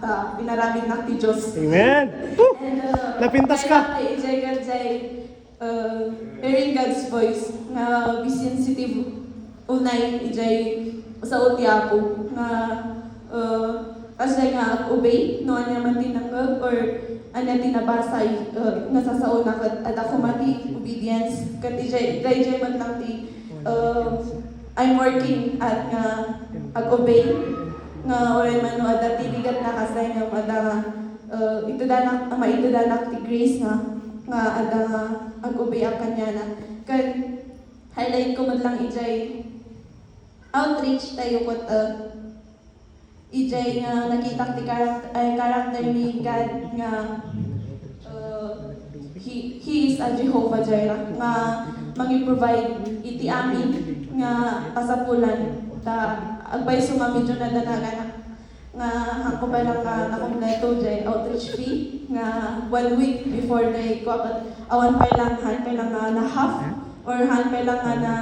ta pinaramid na ti Diyos. Amen. And Napintas ka. kay hearing God's voice nga be sensitive unay ijay sa utiapo nga kasi nga obey no anya man tinanggap or anya tinabasay nga sasauna kat at ako mati obedience kat ijay man lang ti I'm working at nga ag-obey nga oray man no ada tiligat na kasay nga ada ito danak ti grace nga ada ag-obey ang kanya na kan highlight ko man lang ijay outreach tayo kot ijay nga nakita ti character ni God nga he is a Jehovah Jireh nga magi-provide iti amin nga kasapulan ta agbay sumami dyan na danagan nga hangko pa lang nakompleto jay outreach fee nga 1 week before they ko awan pa lang na half or han pa lang na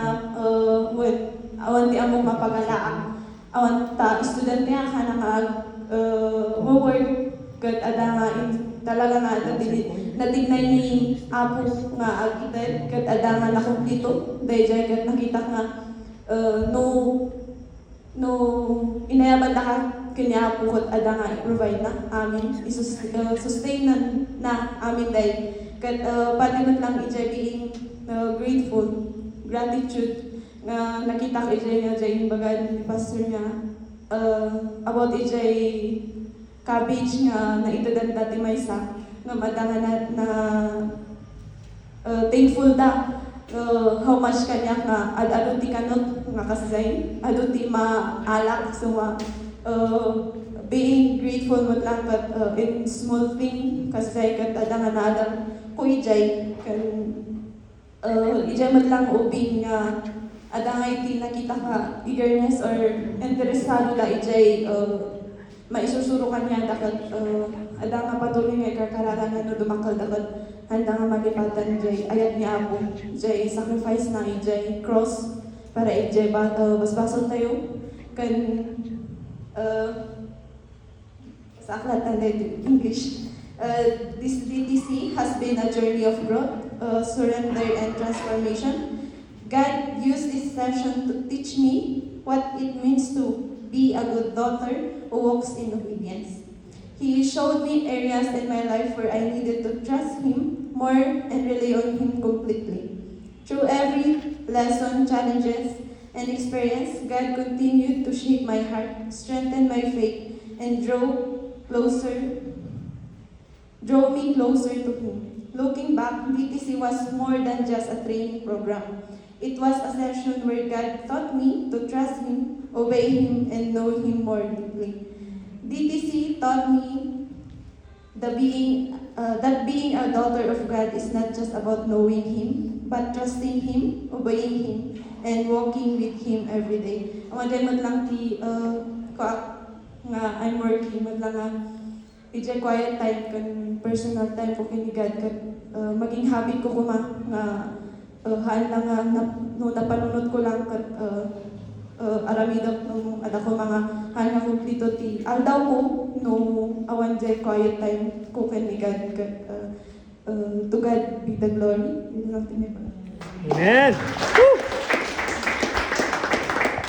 awan ti among mapagalaang awan ta student niya ka na work kat ada nga talaga nga natignay ni Apo nga agited kat ada nga nakumplito dahil kat nakita nga no inayaban na ka kanya po kat ada nga i-provide na amin sustain na amin dahil kat pati man lang ijay being grateful gratitude nga nakita ko ijay nga jay baga ni pastor nga about ijay cabbage nga naitudan dati maysa nga madangan na thankful da how much kanya nga adto ti kanot nga kasay adto ti maalak so being grateful mo lang kat in small thing kasay kat adangan na adam ko ijay kan ijay mo lang ubing nga adangay ti nakita ka eagerness or interesado la ijay maisusuro kanya dapat ada nga patuloy nga kakararan no dumakal dapat handa nga malipatan jay ayat ni Apo jay sacrifice na ijay cross para ijay basbasol tayo kan sa aklat and English this DTC has been a journey of growth surrender and transformation. God used this session to teach me what it means to be a good daughter who walks in obedience. He showed me areas in my life where I needed to trust Him more and rely on Him completely. Through every lesson, challenges, and experience, God continued to shape my heart, strengthen my faith, and draw me closer to Him. Looking back, BTC was more than just a training program. It was a session where God taught me to trust Him, obey Him, and know Him more deeply. DTC taught me that being a daughter of God is not just about knowing Him, but trusting Him, obeying Him, and walking with Him every day. Ang madamot lang ti nga I'm working, madlang ijay quiet time kan personal time ko kini God kan maging habit ko kuma nga haan lang nga no napanunod ko lang kat aramidok nung ada ko mga haan nga kumplito ti aldaw ko no awan jay quiet time ko kini God kat to God be the glory. Yun lang tinipag. Amen. Woo!